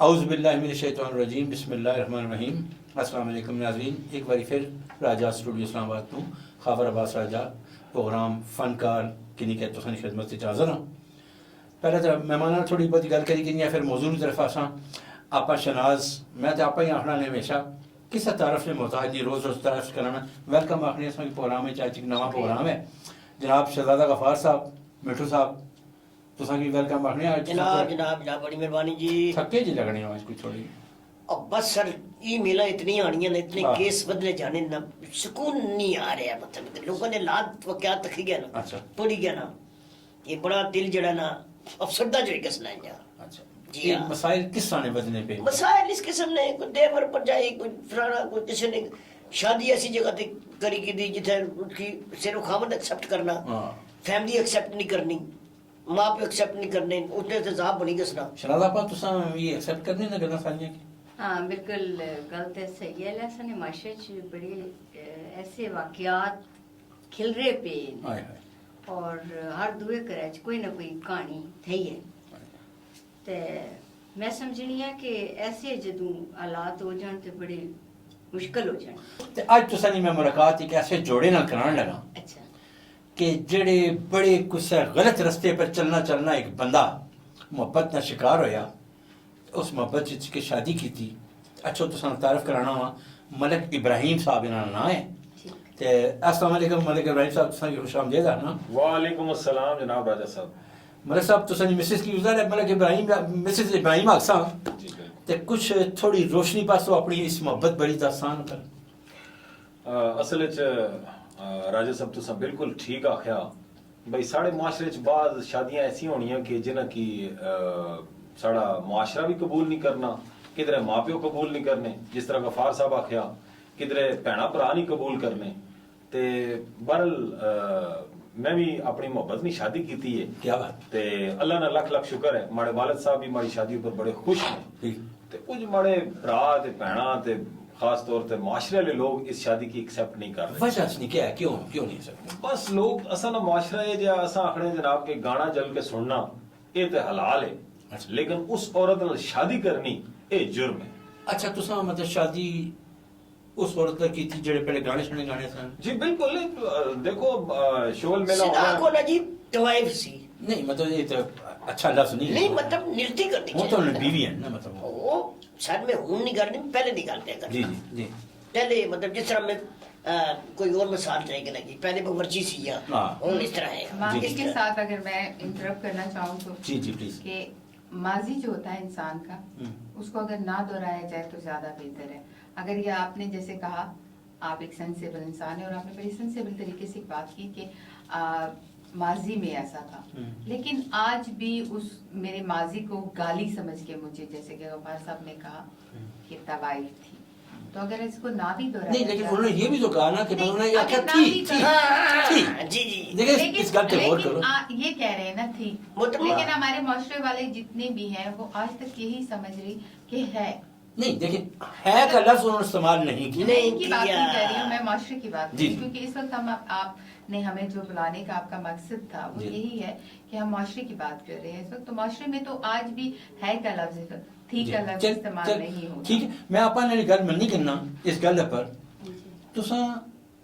औज़ुबिल्लाहिमिनश्शैतानिर्रजीम बिस्मिल्लाहिर्रहमानिर्रहीम। अस्सलाम वालेकुम नाज़रीन, एक बार फिर राजा स्टूडियो इस्लामाबाद तो खाबर अब्बास राजा प्रोग्राम फनकार किन्नी के तुसां दी खिदमत च हाज़र हां। पहले तो मेहमानां थोड़ी बहुत गल करी कि फिर मौजू की तरफ आसां। आपा शनाज मैं तो आपा ही आखना ने हमेशा किसी तारफ ने मोहताज नहीं, रोज़ रोज़ तारफ कराना वेलकम आखने असां प्रोग्राम में चाहे नवा प्रोग्राम है। जनाब शहजादा गफार साहब, मिठू साहब तुसां की वेलकम आखने जनाब जनाब जनाब बड़ी मेहरबानी जी। थके जी लगने आज कुछ थोड़ी अब बस सर ईमेल इतनी आनी ने, इतने हाँ। केस बदले जाने ना, सुकून नहीं आ रहा है। मतलब लोगों ने लात वो क्या तक गया ना, अच्छा। पड़ी गया ना, ये बड़ा दिल जड़ा ना अफसरदा जो कसना है यार। अच्छा जी ये हाँ। मसाइल किस साने बजने पे मसाइल इस किस्म ने, कोई देवर पर जाए, कोई फलाना, कोई किसी ने शादी ऐसी जगह ते करी की दी जिथे उसकी सिर्फ खामद एक्सेप्ट करना, हाँ। फैमिली एक्सेप्ट नहीं करनी, माँ पे एक्सेप्ट नहीं करने, उसने तेजाब बनी कसना। शरादा पा तुसां ये एक्सेप्ट करने ना गल्लां सारियां की हाँ बिल्कुल गल तो सही है। लैसन माशरे च बड़े ऐसे वाकयात खिल रहे पे ने हाय हाय और हर दुए घरै च कोई ना कोई कहानी थी है। ते मैं समझनी है कि ऐसे जदों हालात हो जान ते बड़े मुश्किल हो जान। ते आज तुसां दी मैं मुलाकात एक ऐसे जोड़े नाल करान लगा अच्छा कि जेड़े बड़े कुछ गलत रस्ते पर चलना एक बंदा मोहब्बत का शिकार होया, उस मोहब्बत की शादी की थी। अच्छा तुसां तारफ कराना वा मलिक इब्राहिम साहब इन्हां दा नाम है। ठीक ते अस्सलाम वालेकुम मलिक इब्राहिम साहब, तुसां की खुशामदीद आखना। वालेकुम अस्सलाम जनाब राजा साहब। मलिक साहब तुसां दी मिसेस की गुज़र है मलिक इब्राहिम, मिसेस इब्राहिम आखसां जी बिल्कुल। ते कुछ थोड़ी रोशनी पासो अपनी इस मोहब्बत बड़ी दास्तान पर। असल च राजा साहब तुसां बिल्कुल ठीक आख्या भाई साढ़े माशरे च बाद शादियां ऐसी होनियां कि जिन्हां की साड़ा मुआशरा भी कबूल नहीं करना, किधरे माँ प्यो कबूल नहीं करने, जिस तरह गफार साहब आख्या किधरे भैणा भरा नहीं कबूल करने। ते बहरल मैं भी अपनी मोहब्बत की शादी की है। क्या बात। ते अल्लाह ना लख लख शुक्र है, माड़े वालिद साहब भी माड़ी शादी पर बड़े खुश हैं। ठीक। ते कुछ माड़े भरा ते भैणा ते खास तौर पे माशरे वाले लोग इस शादी की एक्सेप्ट नहीं कर रहे। वजह नहीं क्या है, क्यों नहीं सकते? बस लोग असा ना माशरा है जो असा आखने जनाब के गाना जल के सुनना ये तो हलाल है, अच्छा। लेकिन उस औरत नाल शादी करनी ये जुर्म है। अच्छा तुसां मतलब शादी उस औरत की थी जेड़े पहले गाने सन? जी बिल्कुल। देखो शोल मेला सीधा होना आखो ना जी, तवाइफ सी नहीं मतलब ये तो अच्छा लफ्ज नहीं नहीं, है। मतलब नृत्य करनी वो तो चाहिए। बीवी है ना, मतलब वो शायद में हूं नहीं करनी, पहले निकालते हैं जी करना। जी जी पहले मतलब जिस तरह में कोई और मिसाल रहेगी लगी, पहले वो मर्जी सी या हाँ। और इस तरह है। माजी जी, के जी। साथ अगर मैं इंटरप्ट करना चाहूँ तो जी जी प्लीज। कि माजी जो होता है इंसान का, उसको अगर ना दोहराया जाए तो ज्यादा बेहतर है। अगर ये आपने जैसे कहा आप एक सेंसेबल इंसान है और आपने बड़ी सेंसेबल तरीके से बात की कि माजी में ऐसा था, लेकिन आज भी उस मेरे माजी को गाली समझ के मुझे, जैसे कि गफार साहब ने कहा कि तवाइफ थी, तो अगर इसको ना भी दोहराया नहीं लेकिन जाए- उन्होंने ये भी तो कहा ना कि नहीं, उन्होंने ये आख्या अगर ना थी भी थी हाँ, थी। जी जी। देखिए इस गल पे गौर करो। ये कह रहे हैं ना थी, मतलब- लेकिन हमारे माशरे वाले जितने भी हैं वो आज तक यही समझ रही कि है। नहीं देखिए है का लफ्ज उन्होंने इस्तेमाल नहीं किया। नहीं इनकी बात किया। नहीं कर रही हूँ मैं, माशरे की बात कर जी, रही हूँ, जी। क्योंकि इस वक्त हम आपने हमें जो बुलाने का आपका मकसद था वो जी। यही है कि हम माशरे की बात कर रहे हैं इस वक्त। तो माशरे में तो आज भी है का लफ्ज, थी जी। का लफ्ज चल- इस्तेमाल चल, नहीं होता। ठीक है मैं आपा ने गल मन्नी करना इस गल पर जी। तुसां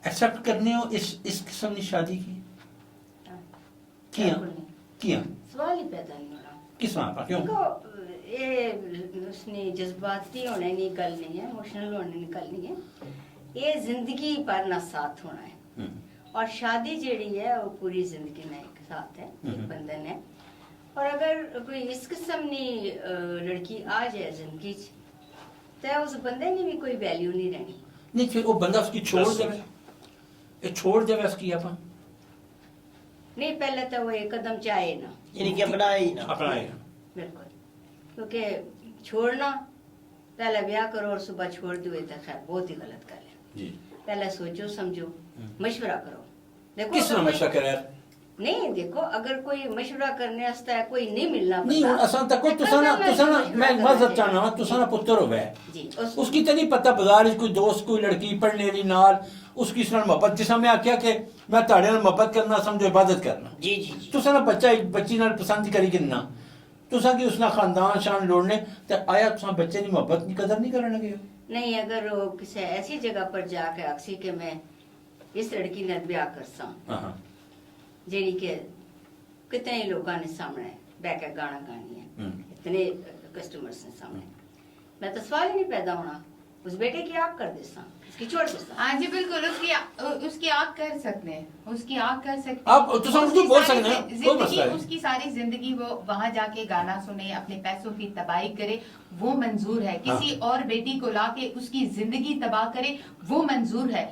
एक्सेप्ट करने हो इस किस्म की शादी की हाँ। किया बिल्कुल नहीं। किया सवाल ही पैदा नहीं हो रहा। किस वहां पर क्यों? देखो ये उसने जज्बाती होने की गल नहीं है, इमोशनल होने की गल नहीं है, ये जिंदगी भर ना साथ होना है। और शादी जेड़ी है वो पूरी जिंदगी में एक साथ है, एक बंधन है। और अगर कोई इस किस्म की लड़की आ जाए जिंदगी च, तो उस बंदे की भी कोई वैल्यू नहीं रहनी। नहीं फिर वो बंदा उसकी छोड़ बस। देवे, ये छोड़ देवे उसकी अपन नहीं पहले तो वो एक कदम चाहे ना, यानी कि अपना ही ना अपनाएगा। बिल्कुल, क्योंकि छोड़ना पहले ब्याह करो और सुबह छोड़ दो, ये तो खैर बहुत ही गलत गल है। जी पहले सोचो समझो, मशवरा करो। देखो किस अगर तरह कोई- मशवरा करे यार? नहीं देखो अगर कोई मशवरा करने वास्ते है, कोई नहीं मिलना नहीं बंदा, असां तक तो तुसां ना मशवरा मैं करना मजहब चाहिए। चाहना तुसां ना पुत्र होवे जी उसकी तो नहीं पता बाजार च कोई दोस्त कोई लड़की पढ़ने दी नाल उसकी इस नाल मोहब्बत, जिस मैं आख्या कि मैं ताड़े नाल मोहब्बत करना समझो इबादत करना, जी जी जी। तुसां ना बच्चा बच्ची नाल पसंद करी किन्ना तुसा की उसना खानदान शान लोड़ने ते आया तुसा बच्चे की मोहब्बत की कदर नहीं करने लगे हो? नहीं, अगर वो किसी ऐसी जगह पर जाके आखसी कि मैं इस लड़की ने ब्याह करसा हाँ जेड़ी के कितने ही लोगों ने सामने बैठ के गाना गानी है, इतने कस्टमर्स ने सामने, मैं तो सवाल ही नहीं पैदा होना उस बेटे की आग कर देसा, उसकी छोड़ देसा। हाँ जी बिल्कुल, उसकी आग कर सकते हैं, उसकी आग कर सकते हैं। आप तो सब उसकी बोल सारी सकते हैं, कोई जिंदगी, मसला नहीं। उसकी सारी जिंदगी वो वहां जाके गाना सुने, अपने पैसों की तबाही करे, वो मंजूर है। किसी और बेटी को लाके उसकी जिंदगी तबाह करे, वो मंजूर है।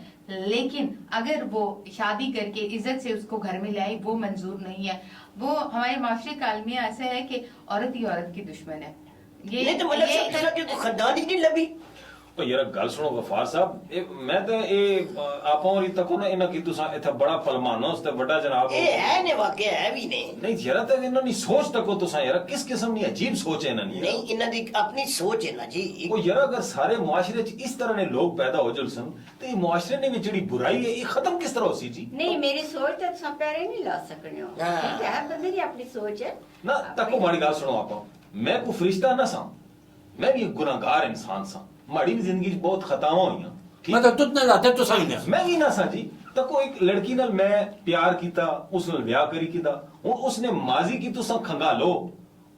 लेकिन अगर वो शादी करके इज्जत से उसको घर में लाए, वो मंजूर नहीं है। वो हमारे माशरे का अलमिया ऐसा है कि औरत ही औरत की दुश्मन है। नहीं तो मतलब सब तरह की कोई खानदान ही नहीं लभी। ओ यार गल सुनो गफार साहब, मैं तो आपा और तको ना इना की तुसा इथा बड़ा पलमानो उसते बड़ा जनाब ये है ने वाकया है भी नहीं। नहीं यार तो इना नहीं सोच तको तुसा यार किस किस्म की अजीब सोच है इना नहीं इन्हां दी अपनी सोच है ना जी। वो यार अगर सारे मुआशरे च इस तरह ने लोग पैदा हो जुलसन तो ये मुआशरे ने विच जेड़ी बुराई है ये खत्म किस तरह होसी जी? नहीं, मेरी सोच तो तुम पैरे नहीं ला सकने हो, ठीक है, बंदे की अपनी सोच है ना तको माड़ी गल सुनो आपा, मैं को फरिश्ता ना सा, मैं भी एक गुनाहगार इंसान सा, माड़ी भी जिंदगी बहुत खतावां हुई ठीक मतलब तुतने जाते तुसा ही नहीं मैं भी ना सा जी। तको एक लड़की नाल मैं प्यार कीता, उस नाल ब्याह करी कीता, हुन उसने माजी की तुसा खंगालो,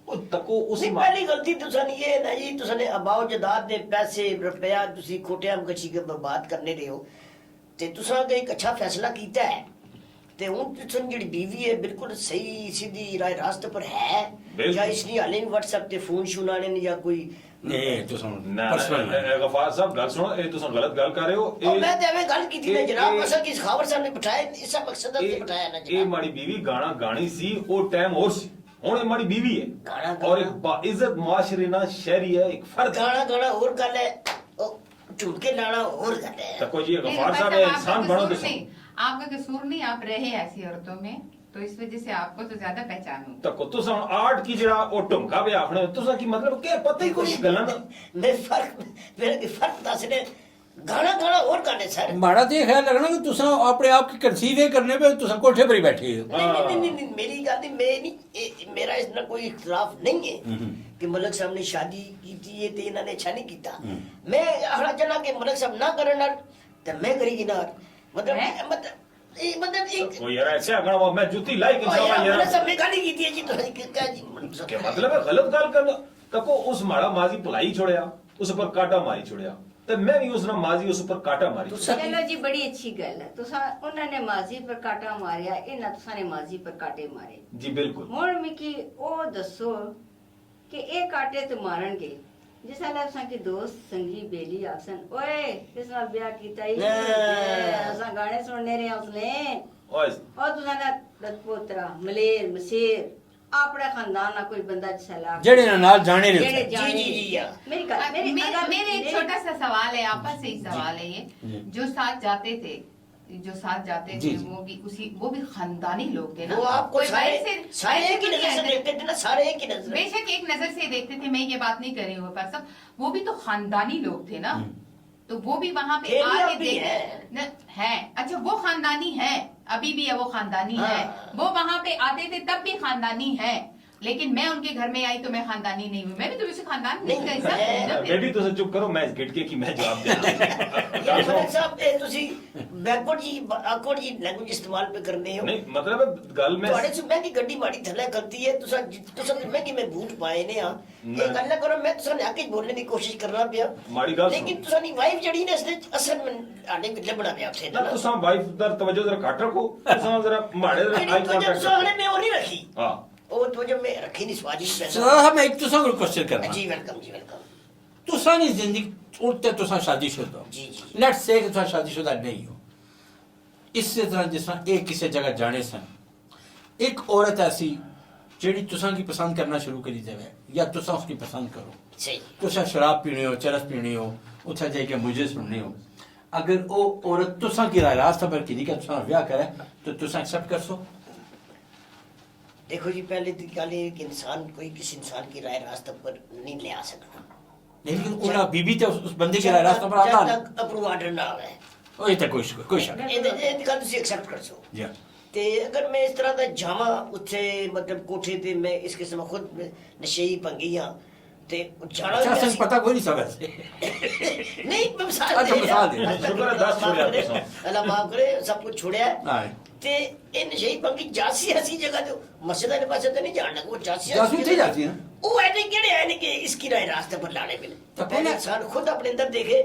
ओ तको उस नहीं पहली गलती तुसा ने ये ना जी, तुसा ने अबाओ जदाद दे पैसे रुपया तुसी खोटिया गची के बर्बाद करने रहे हो ते तुसा का एक अच्छा फैसला कीता है ते हुन तुसन जेडी बीवी है बिल्कुल सही सीधी राह रास्ते पर है बिल्कुल। या इसलिए हाले भी व्हाट्सएप ते फोन शून आने ने या कोई नहीं तुसा ना पर्सनल गफार साहब गल सुनो, ए तुसा गलत गल कर रहे हो। और मैं तो एवं गल की थी ना ए- जनाब, ए- असा किस खबर सामने बिठाया इस मकसद से बिठाया ना ये जनाब। माड़ी बीवी गाना गानी सी ओ टाइम और सी, हुन ये माड़ी बीवी है गाना और एक बाइज्जत मुआशरे ना शहरी है, एक फर्द है। गाना गाना और गल है, ओ झुमके लाना और गल है। तको जी नहीं, गफार बस साहब अब ये आपका इंसान बनो तो कसूर नहीं, आपका कसूर नहीं, आप रहे ऐसी औरतों में, तो इस वजह से आपको तो ज्यादा पहचान होगी। तको तुसा आर्ट की जरा ओ टुमका भी आखने तुसा की मतलब के पता ही कोई गल्ला ना मैं फर्क मेरे के फर्क दसने गाना गाना और गाने सर। माड़ा तो ये ख्याल लगना कि तुसा अपने आप की कंसीव करने पे तुसा कोठे पर ही बैठे हो। नहीं, मेरी गल नहीं, मैं नहीं मेरा इसमें कोई इख्तलाफ नहीं है कि मलक साहब ने शादी की थी ये ते इन्होंने अच्छा नहीं किया। मैं आखना चाहना कि मलक साहब ना करन नाल ते मैं करेगी ना, मतलब मतलब एक ओ यार ऐसे अगण वो मैं जूती लाई के यार इंसान मलक यार साहब ने गाली की थी जी तो क्या जी के मतलब है गलत गल करना। तको उस माड़ा माजी भलाई छोड़या, उस पर काटा मारी छोड़या, ते मैं भी उस ना माजी उस पर काटा मारी तो छोड़या। चलो जी, बड़ी अच्छी गल है, तुसा उन्होंने माजी पर काटा मारिया, इन्ना तुसा ने माजी पर काटे मारे। जी बिल्कुल। हुन मिकी ओ दसो कि ए काटे तो मारन के जिस हाल तुसा की दोस्त संगी बेली आसन ओए किस नाल ब्याह कीता ही असा गाने सुनने रहे उसने ओए और तुसा ने लतपोतरा मलेर मसेर अपना खानदान ना कोई बंदा जिसला जेड़े ना नाल जाने रहे जेड़े थे। जाने जी, जी, जी, मेरी गल मेरे एक छोटा सा सवाल है, आपस से ही सवाल है ये, जो साथ जाते थे, जो साथ जाते जी, थे जी। वो भी खानदानी लोग थे ना। वो आपको कोई सारे बाहर से- सारे बाहर एक ही से नजर से कोई देखते थे ना, सारे एक ही नजर। बेशक एक नजर से देखते थे, मैं ये बात नहीं कर रही हूँ पर सब वो भी तो खानदानी लोग थे ना, तो वो भी वहां पे थे भी, आके अब भी देखते है। अच्छा वो खानदानी है, अभी भी है वो खानदानी हाँ। है, वो वहां पे आते थे तब भी खानदानी है, लेकिन मैं उनके घर में आई तो मैं खानदानी नहीं हुई, मैं भी तो वैसे खानदान नहीं नहीं, कर सकती। बेबी तुसे चुप करो, मैं इस गिटके की मैं जवाब देना। यार मलक साहब ए तुसी बैकवर्ड जी आकवर्ड जी लैंग्वेज इस्तेमाल पे करने हो। नहीं मतलब गल में ਤੁਹਾਡੇ ਚ ਮਹਿੰਗੀ ਗੱਡੀ ਮਾੜੀ ਥੱਲੇ ਕਰਤੀ ਹੈ ਤੁਸੀਂ ਤੁਸੀਂ ਮਹਿੰਗੀ ਮੈਂ ਬੂਟ ਪਾਏ ਨੇ ਆ ਇਹ ਗੱਲ ਨਾ ਕਰੋ, ਮੈਂ ਤੁਸੀਂ ਨੇ ਆਕੇ ਬੋਲਣ ਦੀ ਕੋਸ਼ਿਸ਼ ਕਰਨਾ ਪਿਆ ਮਾੜੀ ਗੱਲ ਸੁਣੋ। ਲੇਕਿਨ ਤੁਸੀਂ ਦੀ ਵਾਈਫ ਜਿਹੜੀ ਨੇ ਇਸਨੇ ਅਸਲ ਮੈਂ ਆਡੇ ਵਿੱਚ ਲੱਭਣਾ ਪਿਆ ਉੱਥੇ ना तुसा वाइफ दर तवज्जो जरा घट रखो, तुसा जरा माड़े जरा आई तो जब कांटेक्ट सामने मैं वो नहीं रखी हां वो तो जब मैं रखी नहीं स्वादी सर मैं एक तुसा को क्वेश्चन करना जी वेलकम जी वेलकम तुसा नी जिंदगी उठते तुसा शादीशुदा हो, जी जी लेट्स से कि तुसा शादीशुदा नहीं हो, इसी तरह जिस तरह एक किसी जगह जाने सन एक औरत ऐसी जेड़ी तुसा की पसंद करना शुरू करी देवे या तुसा उसकी पसंद करो, सही तुसा शराब पीनी हो, चरस पीनी हो, उठा जाके मुझे सुननी हो, अगर वो औरत तुसा की राय रास्ता पर की कि तुसा ब्याह करे तो तुसा एक्सेप्ट कर सो? देखो जी पहले तो गल ये कि इंसान कोई किसी इंसान की राय रास्ते पर नहीं ले आ सकता नहीं लेकिन उन्हें बीबी तो उस बंदे की राय रास्ता पर आता जब है तक अप्रूव आर्डर ना आवे ओ ये तो कोई शक ये गल ਤੁਸੀਂ एक्सेप्ट कर सो जी ਤੇ ਅਗਰ ਮੈਂ ਇਸ ਤਰ੍ਹਾਂ ਦਾ ਜਾਵਾਂ ਉੱਥੇ ਮਤਲਬ ਕੋਠੇ ਤੇ ਮੈਂ ਇਸ ਕਿਸਮ ਖੁਦ ਨਸ਼ਈ ਭੰਗੀ ਹਾਂ ਤੇ ਜਾਣਾ अच्छा ਵੀ सन ਅਸੀਂ- पता कोई नहीं सब ऐसे ਨਹੀਂ ਮੈਂ ਮਿਸਾਲ अच्छा, मिसाल दे। शुक्र है, 10 छोड़िया तुसां। ਅੱਲਾਹ ਮਾਫ ਕਰੇ ਸਭ ਕੁਝ ਛੋੜਿਆ हां ਤੇ ਇਹ ਨਸ਼ਈ ਭੰਗੀ ਜਾਸੀ ਐਸੀ ਜਗ੍ਹਾ ਤੇ ਮਸਜਿਦਾਂ ਦੇ ਪਾਸੇ ਤੇ ਨਹੀਂ ਜਾਣ ਲੱਗਾ ਉਹ ਜਾਸੀ जासूस ही जाती है ਉਹ ਐਨੇ ਕਿਹੜੇ ਐ ਨੇ ਕਿ ਇਸकी राय रास्ते पर लाने मिले तो पहले पहले- इंसान खुद अपने अंदर देखे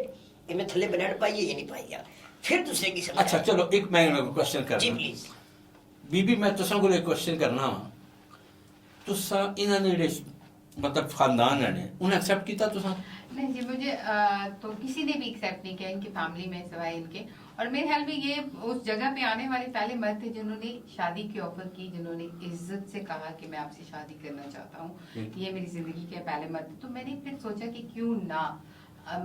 कि मैं थल्ले बनाने पाई है या नहीं पाई है फिर दूसरे की समझ अच्छा चलो एक मैं क्वेश्चन जी करना प्लीज बीबी मैं तुसां को एक क्वेश्चन करना वा तुसा इन्होंने मतलब खानदान ने उन्हें एक्सेप्ट किया तुसा नहीं जी मुझे तो किसी ने भी एक्सेप्ट नहीं किया इनकी फैमिली में सिवाय इनके और मेरे ख्याल में ये उस जगह पे आने वाले पहले मर्द थे जिन्होंने शादी की ऑफर की जिन्होंने इज्जत से कहा कि मैं आपसे शादी करना चाहता हूँ ये मेरी जिंदगी के पहले मर्द थे। तो मैंने फिर सोचा कि क्यों ना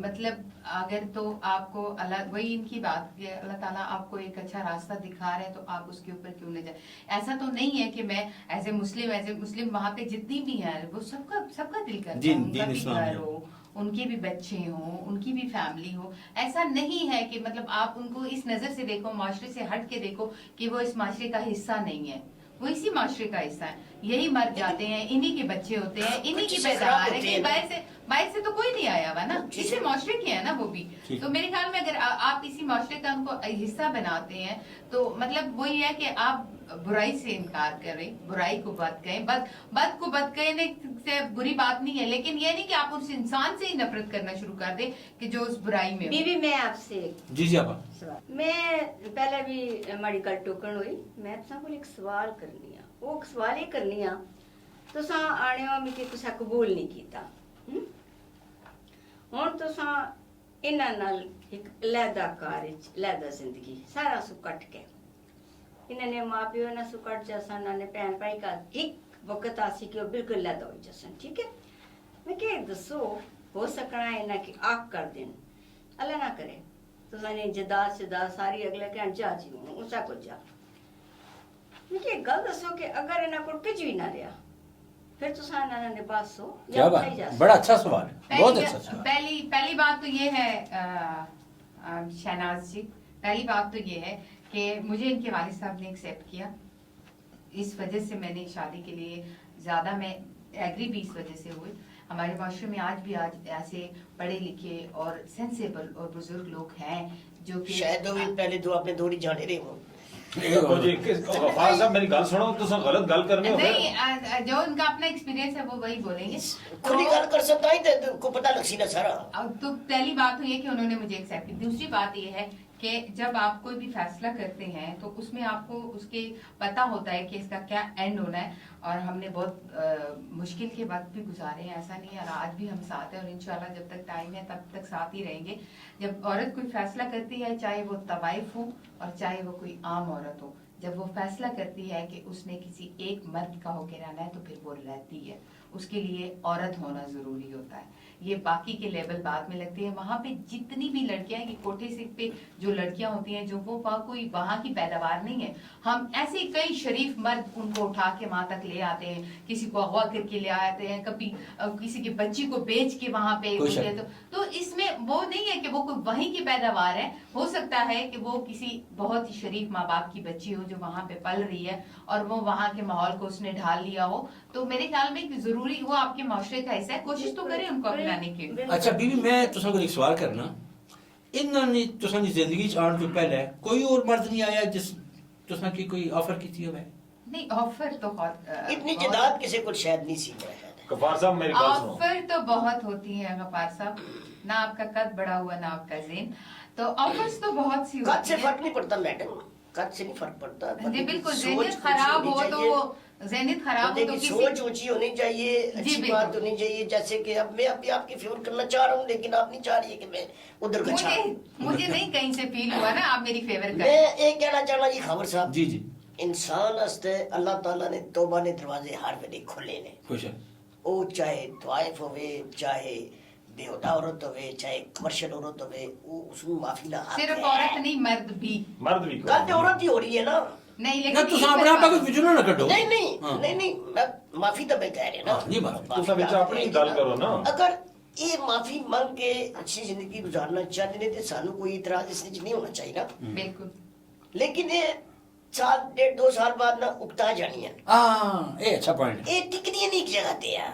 मतलब अगर तो आपको अल्लाह वही इनकी बात कि अल्लाह ताला आपको एक अच्छा रास्ता दिखा रहे हैं तो आप उसके ऊपर क्यों न जाए। ऐसा तो नहीं है कि मैं एज ए मुस्लिम वहाँ पे जितनी भी हैं वो सबका दिल करता है दीन- उनका दीन भी इस्लाम घर है। हो उनके भी बच्चे हों उनकी भी फैमिली हो। ऐसा नहीं है कि मतलब आप उनको इस नजर से देखो माशरे से हट के देखो कि वो इस माशरे का हिस्सा नहीं है वो इसी माशरे का हिस्सा है। यही मर जाते हैं इन्हीं के बच्चे होते हैं इन्हीं की कुछ खराब पैदावार है होती कि है ना। बाहर से तो कोई नहीं आया हुआ ना ठीक इसी है। माशरे के है ना वो भी। ठीक। तो मेरे ख्याल में अगर आप इसी माशरे का उनको हिस्सा बनाते हैं तो मतलब वही है कि आप बुराई से इनकार करें बुराई को बद कहें बद को बद कहने से बुरी बात नहीं है लेकिन ये नहीं कि आप उस इंसान से ही नफरत करना शुरू कर दें कि जो उस बुराई में हो। बीबी मैं आपसे जी जी आपा सवाल मैं पहले भी हमारी गल टोकन हुई मैं तुसा को एक सवाल करनी आ वो सवाल ये करनी आ तुसा आने हो मिकी तुसा कबूल नहीं कीता हुन तुसा इन्हां नाल एक लैदा कारज लैदा जिंदगी सारा सु कट के इन्होंने माँ प्यो ना सु कट जसन ने भैन भाई का एक वक्त आसी कि वो बिल्कुल लैदा हो जसन ठीक है मैं क्या दसो हो सकना है ना कि आग कर देन अल्लाह ना करे तो साने जदाद शदाद सारी अगले के जा जी उसा को जा मुझे गल दसो कि अगर इना को कुछ भी ना रहा फिर तो साना ने पास हो क्या बात बड़ा अच्छा सवाल है बहुत अच्छा सवाल पहली बात तो ये है शहनाज जी पहली बात तो ये है कि मुझे इनके वालिद साहब ने एक्सेप्ट किया इस वजह से मैंने शादी के लिए ज्यादा मैं एग्री भी इस वजह से हुई। हमारे माशरे में आज ऐसे पढ़े लिखे और सेंसेबल और बुजुर्ग लोग हैं जो कि शायद वो भी पहले दो अपने दौड़ी जाने रहे हो देखो जी गफार साहब मेरी गल सुनो तुसा गलत गल करने हो फिर नहीं जो उनका अपना एक्सपीरियंस है वो वही बोलेंगे। खुली गल कर सकता ही तो को पता लग सी ना सारा अब तो पहली बात तो ये कि उन्होंने मुझे एक्सेप्ट की। दूसरी बात ये है कि जब आप कोई भी फैसला करते हैं तो उसमें आपको उसके पता होता है कि इसका क्या एंड होना है और हमने बहुत मुश्किल के वक्त भी गुजारे हैं ऐसा नहीं है आज भी हम साथ हैं और इंशाल्लाह जब तक टाइम है तब तक साथ ही रहेंगे। जब औरत कोई फैसला करती है चाहे वो तवाइफ हो और चाहे वो कोई आम औरत हो जब वो फैसला करती है कि उसने किसी एक मर्द का होकर रहना है तो फिर वो रहती है उसके लिए औरत होना जरूरी होता है। ये बाकी के लेवल बाद में लगते हैं वहां पे जितनी भी लड़कियां हैं कि कोठे से पे जो लड़कियां होती हैं जो वो कोई वहां की पैदावार नहीं है। हम ऐसे कई शरीफ मर्द उनको उठा के वहां तक ले आते हैं किसी को अगवा करके ले आते हैं कभी किसी की बच्ची को बेच के वहां पे तो इसमें वो नहीं है कि वो कोई वहीं की पैदावार है। हो सकता है कि वो किसी बहुत ही शरीफ माँ बाप की बच्ची हो जो वहां पे पल रही है और वो वहां के माहौल को उसने ढाल लिया हो तो मेरे ख्याल में जरूरी वो आपके माशरे का हिस्सा है कोशिश तो करें उनको अपनाने की। अच्छा बीबी मैं तुसा को एक सवाल करना इन्होंने तुसा की जिंदगी च आने तो पहले कोई और मर्द नहीं आया जिस तुसा की कोई ऑफर की थी है नहीं ऑफर तो इतनी जदाद किसी को शायद नहीं सी मेरा ख्याल है। गफार साहब मेरी गल सुनो ऑफर तो बहुत होती है गफार साहब ना आपका कद बड़ा हुआ ना आपका ज़ेन तो ऑफर्स तो बहुत सी कद होती से है। फर्क नहीं पड़ता मैडम कद से नहीं फर्क पड़ता जी बिल्कुल सोच ज़हनियत ऊंची खराब होनी हो तो चाहिए। वो ज़हनियत खराब हो बंदे तो की किसी सोच ऊंची होनी चाहिए अच्छी बिल्कुल। बात होनी चाहिए जैसे कि अब मैं अभी आपकी फेवर करना चाह रहा हूँ लेकिन आप नहीं चाह रही है कि मैं उधर का चाह मुझे नहीं कहीं से फील हुआ ना आप मेरी फेवर मैं कर एक कहना चाहना जी खबर साहब जी जी इंसान हस्ते अल्लाह ताला ने तौबा ने दरवाजे हर वेले खोले ने खुश है वो चाहे तवाइफ होवे चाहे बेहुदा औरत होवे चाहे कमर्शियल औरत होवे वो उसमें माफी ना सिर्फ औरत नहीं मर्द भी कल तो औरत ही हो रही है ना नहीं ना लेकिन तुसा अपने आप को विचुना ना कटो नहीं नहीं हाँ। नहीं नहीं मैं माफी तो मैं कह रही ना हाँ, नहीं माफी। तुसा विच अपनी गल करो ना अगर ये माफी मांग के अच्छी जिंदगी गुजारना चाहते ने तो सानू कोई इतराज इसने नहीं होना चाहिए ना बिल्कुल लेकिन ये साल 1.5-2 साल बाद ना उगता जानी है। हाँ, ये अच्छा पॉइंट है। ये टिकनी नहीं एक जगह ते यार।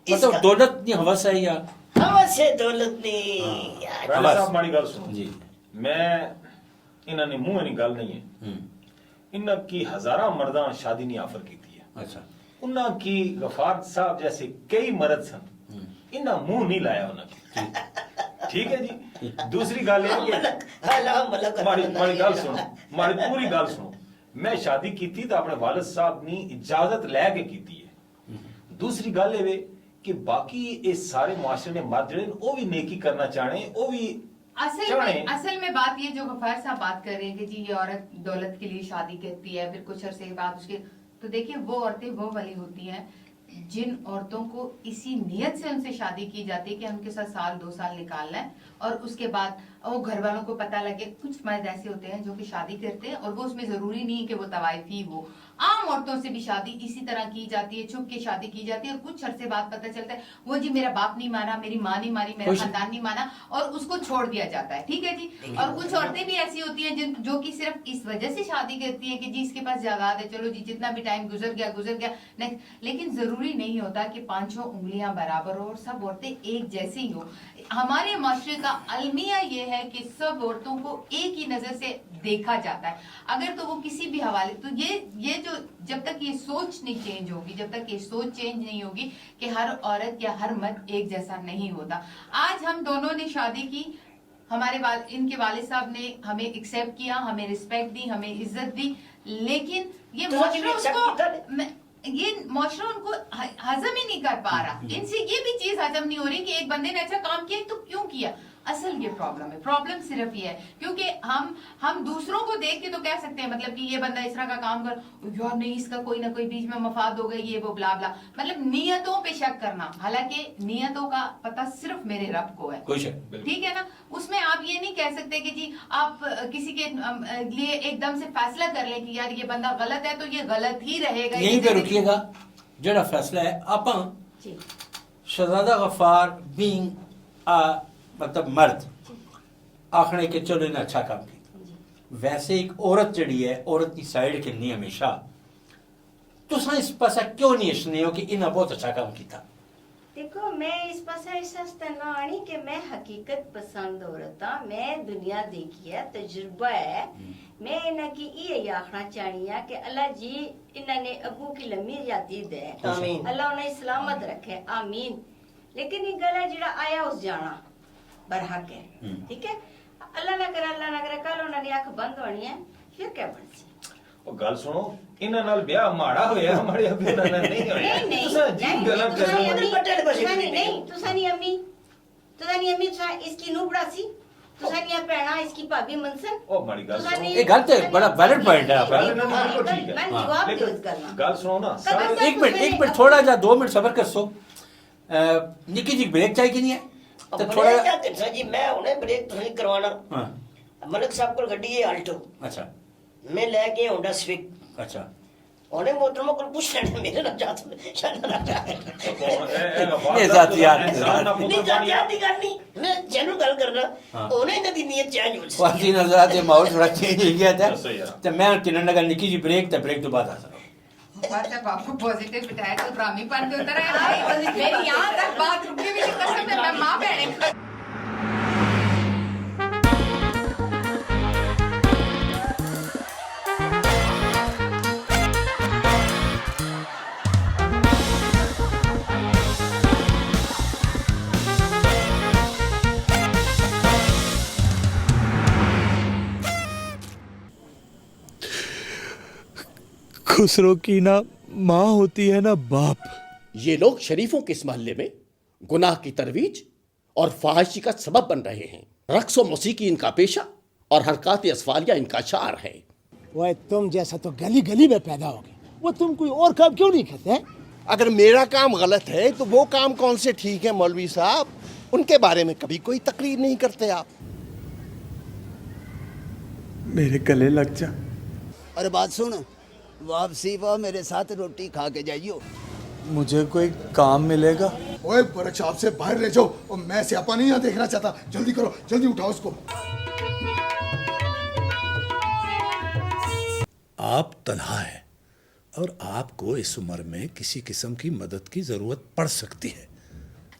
मतलब दौलत नहीं हवस है या हवा से दौलत नहीं यार। राजा साहब माड़ी गल सुनो जी। मैं इन्होंने मुंह नहीं गल नहीं है इन्ना की हजारा मर्दा शादी नहीं ऑफर की है अच्छा उन्ना की गफार साहब जैसे कई मर्द सन इन्ना मुंह नहीं लाया उन्होंने ठीक है जी दूसरी गल है कि माड़ी गल सुनो माड़ी पूरी गल सुनो मैं शादी की थी तो अपने वालिद साहब ने इजाजत लेके की है दूसरी गल है कि बाकी इस सारे मुआशरे ने मर्द जड़े वो भी नेकी करना चाहे वो भी असल में बात ये जो गफार साहब बात कर रहे हैं कि जी ये औरत दौलत के लिए शादी करती है फिर कुछ अरसे के बाद उसके तो देखिए वो औरतें वो वाली होती हैं जिन औरतों को इसी नियत से उनसे शादी की जाती है कि उनके साथ साल 2 साल निकालना है और उसके बाद वो घर वालों को पता लगे कुछ मर्द ऐसे होते हैं जो कि शादी करते हैं और वो उसमें जरूरी नहीं है कि वो तवाइफी हो आम औरतों से भी शादी इसी तरह की जाती है छुप के शादी की जाती है और कुछ अरसे बाद पता चलता है वो जी मेरा बाप नहीं माना मेरी माँ नहीं मानी मेरा खानदान नहीं माना और उसको छोड़ दिया जाता है ठीक है जी और कुछ औरतें भी ऐसी होती हैं जिन जो कि सिर्फ इस वजह से शादी करती है कि जी इसके पास जायदाद है चलो जी जितना भी टाइम गुजर गया नेक्स्ट लेकिन जरूरी नहीं होता कि 5 उंगलियां बराबर हो और सब औरतें एक जैसी ही हो हमारे माशरे का अलमिया ये है कि सब औरतों को एक ही नजर से देखा जाता है अगर तो वो किसी भी हवाले तो ये जो जब तक ये सोच नहीं चेंज होगी जब तक ये सोच चेंज नहीं होगी कि हर औरत या हर मर्द एक जैसा नहीं होता आज हम दोनों ने शादी की हमारे इनके वालिद साहब ने हमें एक्सेप्ट किया हमें रिस्पेक्ट दी हमें इज्जत दी लेकिन ये मुआशरा उनको हजम ही नहीं कर पा रहा इनसे ये भी चीज हजम नहीं हो रही कि एक बंदे ने अच्छा काम किया तो क्यों किया असल ये प्रॉब्लम है प्रॉब्लम सिर्फ ये है क्योंकि हम दूसरों को देख के तो कह सकते हैं मतलब कि ये बंदा इस तरह का काम कर यार नहीं इसका कोई ना कोई बीच में मफाद हो गई ये वो ब्ला ब्ला मतलब नियतों पे शक करना हालांकि नियतों का पता सिर्फ मेरे रब को है ठीक है ना उसमें आप ये नहीं कह सकते कि जी आप किसी के लिए एकदम से फैसला कर लें कि यार ये बंदा गलत है तो ये गलत ही रहेगा यहीं पे रुकिएगा जड़ा फैसला है आप शहजादा गफार बीइंग मतलब मर्द आखने के चलो इन्हें अच्छा काम किया वैसे एक औरत जड़ी है औरत की साइड के नहीं हमेशा तुसा इस पासा क्यों नहीं इसने हो कि इन्हें बहुत अच्छा काम किया देखो मैं इस पासा एहसास करना आनी कि मैं हकीकत पसंद औरत हां मैं दुनिया देखी है तजुर्बा है मैं इन्हें की ये आखना चाहनी है कि अल्लाह जी इन्होंने अबू की लंबी यादी दे आमीन अल्लाह उन्हें सलामत रखे आमीन लेकिन ये गला जिड़ा आया उस जाना बरहक है ठीक है अल्लाह ना करे कल उन्होंने अख बंद होनी है फिर क्या बन सी ओ गल सुनो इन्हां नाल ब्याह माड़ा होया हमारे अबे नाल नहीं होया तुसा जी गलत कर नहीं तुसा नहीं अम्मी तुसा इसकी नू बड़ासी तुसा नहीं भैणा इसकी भाभी मनसन ओ बड़ी गल सुनो ये गलत है बड़ा वैलिड पॉइंट है आपका बिल्कुल ठीक है मैं जवाब दे उस गल ना गल सुनो ना एक मिनट थोड़ा जा 2 मिनट सब्र कर सो निकी जी ब्रेक चाहिए कि नहीं है तो थोड़ा जी मैं उन्हें ब्रेक तो नहीं करवाना मलिक साहब को गड्डी है अल्टो अच्छा मैं लेके होंडा स्विक अच्छा उन्हें मोहतरमा को पूछ लेना मेरे ना जात में शाना ना ये जातियात नहीं जातियात नहीं करनी मैं जरूर गल करना उन्हें कभी नियत चेंज हो सकती वासी नजर ये माहौल थोड़ा चेंज हो गया था तो मैं किरण नगर निकी जी ब्रेक तो बाद आ सकता आपको पॉजिटिव बिठाया तो ड्रामी पार्ट पे उतर आया मेरी यहाँ तक बात रुकी भी नहीं कसम है मैं माँ बहने खुसरो की ना माँ होती है ना बाप ये लोग शरीफों के इस मोहल्ले में गुनाह की तरवीज और फाहिशी का सबब बन रहे हैं रक्स व मौसीकी इनका पेशा और हरकत असफालिया इनका शार है वह तुम जैसा तो गली गली में पैदा हो गए वो तुम कोई और काम क्यों नहीं करते हैं? अगर मेरा काम गलत है तो वो काम कौन से ठीक है मौलवी साहब उनके बारे में कभी कोई तकरीर नहीं करते आप मेरे गले लग जा अरे बात सुन वापसी वो मेरे साथ रोटी खा के जाइयो मुझे कोई काम मिलेगा ओए बड़े चाप से बाहर ले जाओ और मैं स्यापा नहीं यहाँ देखना चाहता जल्दी करो जल्दी उठाओ उसको आप तन्हा हैं और आपको इस उम्र में किसी किस्म की मदद की ज़रूरत पड़ सकती है।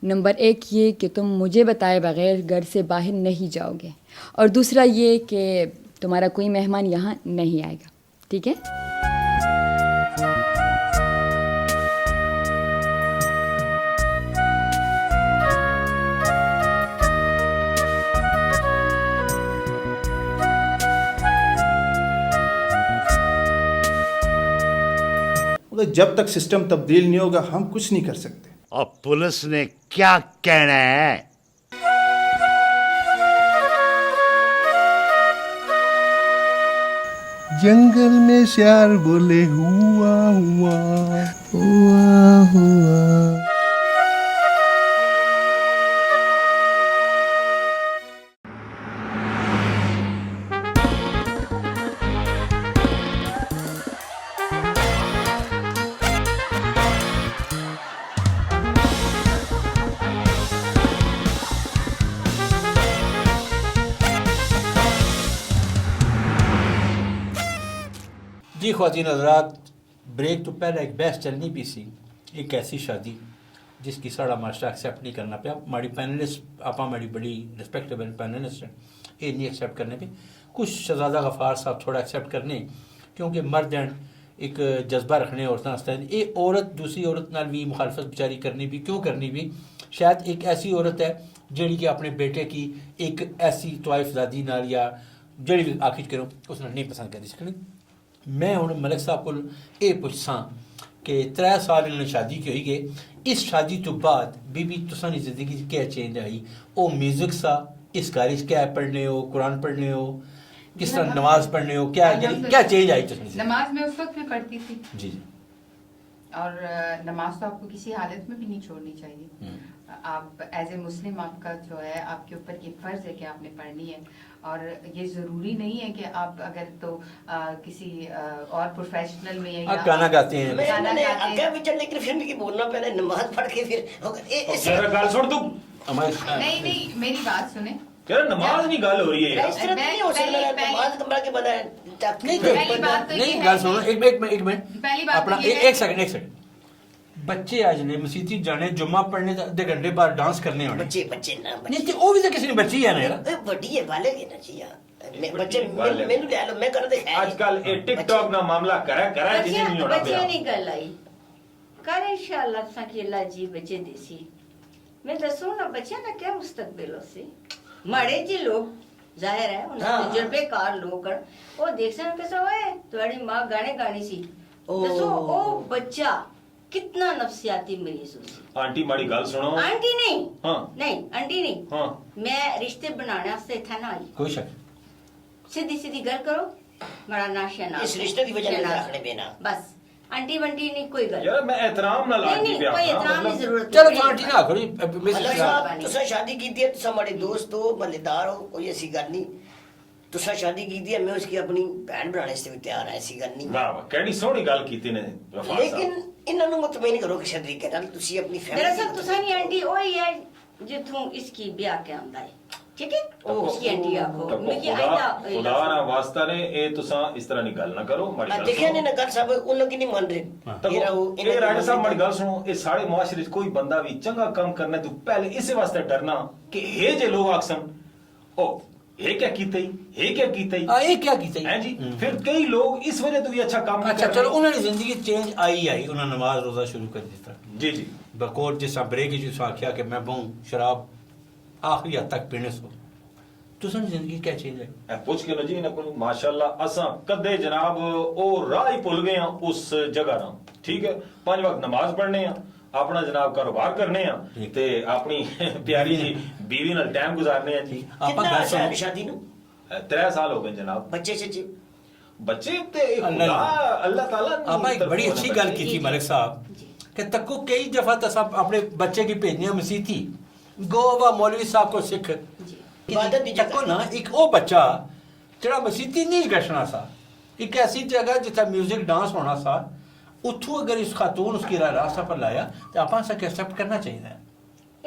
नंबर 1 ये कि तुम मुझे बताए बगैर घर से बाहर नहीं जाओगे, और दूसरा ये कि तुम्हारा कोई मेहमान यहाँ नहीं आएगा, ठीक है? जब तक सिस्टम तब्दील नहीं होगा हम कुछ नहीं कर सकते। और पुलिस ने क्या कहना है? जंगल में शेर बोले हुआ हुआ हुआ हुआ। जी ख्वातीन हज़रात, ब्रेक तो पहले एक बहस चलनी भी सी, एक ऐसी शादी जिसकी साड़ा मास्टर एक्सेप्ट नहीं करना पाया। हमारी पैनलिस्ट आप हमारी बड़ी रिस्पेक्टेबल पैनलिस्ट हैं, ये नहीं एक्सेप्ट करने पे कुछ शहजादा गफ़ार साहब थोड़ा एक्सेप्ट करने, क्योंकि मर्द एंड एक जज्बा रखने औरतां आस्ते ये औरत दूसरी औरत नाल भी मुखालफत बेचारी करनी भी क्यों करनी भी। शायद एक ऐसी औरत है जिहड़ी कि अपने बेटे की एक ऐसी तवाइफजादी नाल या जिहड़ी भी आखिर करो उसने नहीं पसंद करी सकनी। मैं हुण मलिक साहब को ये पुछसां कि 3 साल इन्होंने शादी की हुई गए, इस शादी तो बाद बीबी तुसानी जिंदगी क्या चेंज आई? ओ म्यूजिक सा इस घर क्या पढ़ने हो, कुरान पढ़ने हो, किस तरह नमाज पढ़ने हो, क्या क्या चेंज आई तुसानी? नमाज में उस वक्त भी पढ़ती थी जी जी, और नमाज तो आपको किसी हालत में भी नहीं छोड़नी चाहिए। आप एज ए मुस्लिम आपका जो है आपके ऊपर ये फर्ज है कि आपने पढ़नी है, और ये जरूरी नहीं है कि आप अगर तो किसी और प्रोफेशनल में या गाना गाते हैं, लेकिन फिर भी बोलना पहले नमाज पढ़ के फिर गाल छोड़ तू। नहीं मेरी बात सुने, नमाज नहीं गाल हो रही है, इस तरह नहीं हो सकता। नमाज कमरा के बना है नहीं गाल सुनो, एक मिनट अपना एक सेकंड। बच्चे आज ने मसीती जाने जुम्मा पढ़ने आधे घंटे बाद डांस करने होने बच्चे ना नहीं ते वो भी तो किसी ने बच्ची है ना यार, बड़ी है वाले के ना चाहिए बच्चे मैंने ले लो मैं कर दे। आजकल ये टिकटॉक ना मामला करा जिन्हें नहीं होना बच्चे नहीं गल आई कर इंशाल्लाह तुसा की अल्लाह जी बच्चे देसी। मैं दसो ना बच्चे ना क्या मुस्तकबिल हो से माड़े जी लोग जाहिर है उन्हें तजुर्बेकार लोग वो देख सन कैसा होए तुम्हारी मां गाने गानी सी दसो ओ बच्चा कितना नफसियाती मरीज हो। आंटी माड़ी गाल सुनो। आंटी नहीं हाँ नहीं आंटी नहीं हाँ मैं रिश्ते बनाने वास्ते था ना आई कोई शक सीधी गल करो बड़ा नाशा ना इस रिश्ते की वजह से रखने बेना बस आंटी बंटी नहीं कोई गल यार मैं एहतराम ना लाती नहीं कोई एहतराम की जरूरत चलो तो आंटी ना करो मतलब साहब तुसा शादी की थी तुसा हमारे दोस्त हो मजेदार हो कोई ऐसी गल नहीं। तुसा शादी की थी मैं उसकी अपनी बहन बनाने से भी तैयार है ऐसी गल नहीं। वाह वाह केड़ी सोहनी गल कीती ने लेकिन इन्हां नु मुतमईन करो किसी तरीके नाल तुसी अपनी फैमिली दरअसल तुसा नहीं आंटी ओही है जिथों इसकी ब्याह के आंदा है ठीक है ओ उसकी आंटी आखो मिकी आइदा खुदा ना वास्ता ने ए तुसा इस तरह नी गल ना करो माड़ी गल देखिए ने नगर साहब उन की नहीं मान रहे ये रहो ये राजा साहब माड़ी गल सुनो ए सारे मुआशरे च कोई बंदा भी चंगा काम करना तो पहले इसे वास्ते डरना कि हे जे लोग आक्सन ओ ये क्या कीते ये क्या कीते हैं जी। फिर कई लोग इस वजह तो भी अच्छा काम अच्छा चलो उन्होंने जिंदगी चेंज आई उन्होंने नमाज रोजा शुरू कर दिया जी जी बकोर जिस ब्रेक जिस आख्या कि मैं बहु शराब आखिरी हद तक पीने सो तुसन जिंदगी क्या चेंज है पूछ के लो जी ना कोई माशाल्लाह असा कदे जनाब ओ राह ही भूल गए हैं उस जगह ना ठीक है 5 वक्त नमाज पढ़ने हैं अपना जनाब कारोबार करने हैं ते अपनी प्यारी जी बीवी नाल टाइम गुजारने हैं जी। कितना शादी नु 3 साल हो गए जनाब। बच्चे ते अल्लाह ताला आपा एक बड़ी अच्छी गल की थी मलिक साहब कि तको कई दफा तसा अपने बच्चे की भेजने मसीती गोवा मौलवी साहब को सिख इबादत दी तको ना एक ओ बच्चा जेड़ा मसीती नहीं गशना सा एक ऐसी जगह जिथे म्यूजिक डांस होना सा उठू अगर इस खातून उसकी रास्ता पर लाया तो आपा से एक्सेप्ट करना चाहिए।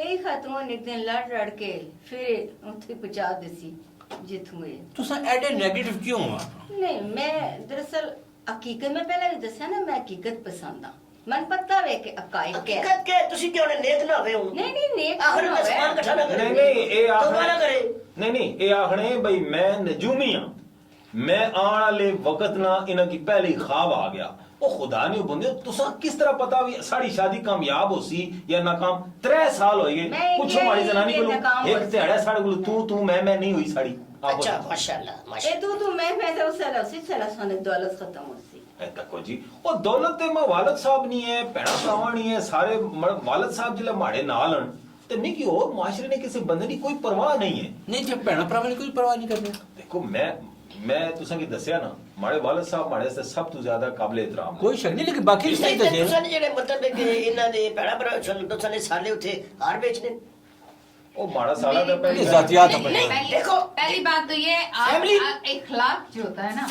एक खातून एक दिन लड़ के फिर उठे पहुंचा देसी जिथुए तुसा एडे नेगेटिव क्यों हुआ? नहीं मैं दरअसल हकीकत में पहले भी दसा ना मैं हकीकत पसंद हाँ मन पता वे के अकाई के हकीकत के तुसी क्यों ने नेक ना होवे हूं नहीं नेक आखिर में सामान इकट्ठा ना करे नहीं ये तौबा ना करे नहीं ये आखने भाई मैं नजूमी हां मैं आने वाले वक्त ना इन्हां की पहले ही ख्वाब आ गया ओ खुदा ने बंदे तुसा किस तरह पता भी साड़ी शादी कामयाब होसी या नाकाम 3 साल हो गए कुछ हमारी जनानी को एक दिहाड़ा साढ़े को तू मैं नहीं हुई साड़ी अच्छा माशाल्लाह ए तू मैं तो सला सोने दौलत खत्म होसी तको जी और दौलत ते मैं वालिद साहब नहीं है भैणा भरावा नहीं है सारे वालिद साहब जिले माड़े नाल हन ते नहीं कि और माशरे ने किसी बंदे की कोई परवाह नहीं है नहीं जब भैणा भरावा ने कोई परवाह नहीं करनी देखो मैं तुसा की दसिया ना माड़े वालिद साहब माड़े से सब तो ज्यादा काबिल एहतराम कोई शक नहीं लेकिन बाकी नहीं तुसा ने जेड़े मतलब है कि इन्हां दे भैणा भरा चल तुसा ने साले उथे हार बेचने ओ माड़ा साला का पहले जातियात अपने देखो पहली बात तो ये इखलाक जो होता है ना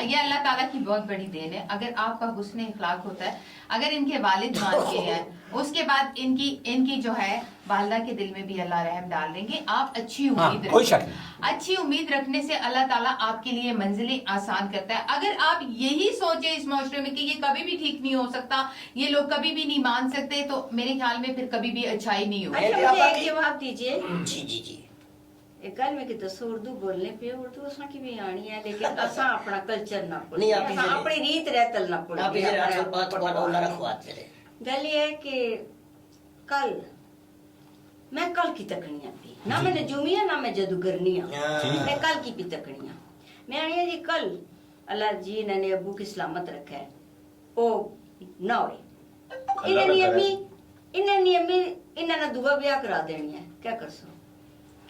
ये अल्लाह ताला की बहुत बड़ी देन है। अगर आपका हुस्न इखलाक होता है, अगर इनके वालिद मान के हैं, उसके बाद इनकी जो है वालदा के दिल में भी अल्लाह रहम डाल देंगे। आप अच्छी उम्मीद रखें, अच्छी उम्मीद रखने से अल्लाह ताला आपके लिए मंजिलें आसान करता है। अगर आप यही सोचे इस माशरे में कि ये कभी भी ठीक नहीं हो सकता, ये लोग कभी भी नहीं मान सकते, तो मेरे ख्याल में फिर कभी भी अच्छाई नहीं होगी। अच्छा मुझे एक जवाब दीजिए। जी एक गल में कि दसो उर्दू बोलने पे उर्दू असा की भी आनी है लेकिन असा अपना कल्चर ना नहीं, भूलिए, आप असा अपनी रीत रहतल ना आप भूलिए। ये आखिर बात वाला रखवाते रहे। गल ये है कि कल मैं कल की तकनियां थी ना, मैं नजूमिया ना मैं जादूगरनिया, मैं कल की भी तकनियां मैं आनी है जी। कल अल्लाह जी ने अबू की सलामत रखा है ओ ना होए इन्हें दुआ ब्याह करा देनी है, क्या कर सो